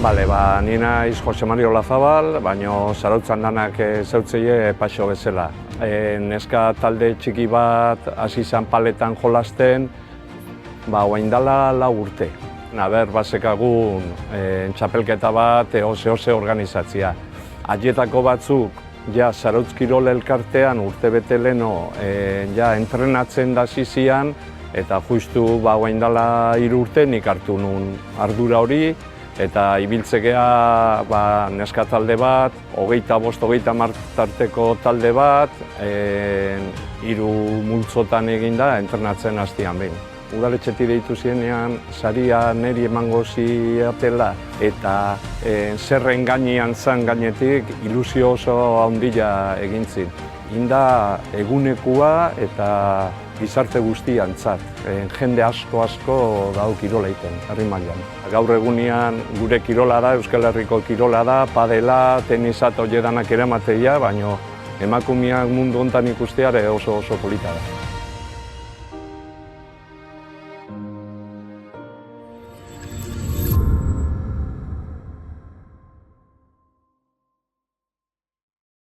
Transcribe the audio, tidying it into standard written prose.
Ni naiz Jose Mari Olazabal, baina zarautzan danak zeutzeie Paxo bezala. Neska talde txiki bat hasi izan paletan jolasten, orain dela 4 urte. Bazekagun txapelketa bat, ose organizatzia. Haietako batzuk, Zarautz Kirol Elkartean urtebete leheno entrenatzen hasi zian, eta justu orain dela 3 urte nik hartu nuen ardura hori, eta ibiltzekea neska talde bat, 25-30 tarteko talde bat, 3 multzotan eginda entrenatzen hastian behin. Udaletxetik deitu zienean, saria niri emango ziatela eta zerren gainean zan gainetik ilusio oso handia egin zin. Inda egunekua eta gizarte guztiantzat. Jende asko dau kirola egiten, herri mailan. Gaur egunean gure kirola da, Euskal Herriko kirola da, padela, tenisa eta hori danak eramateia, baina emakumeak mundu hontan ikusteare oso polita da.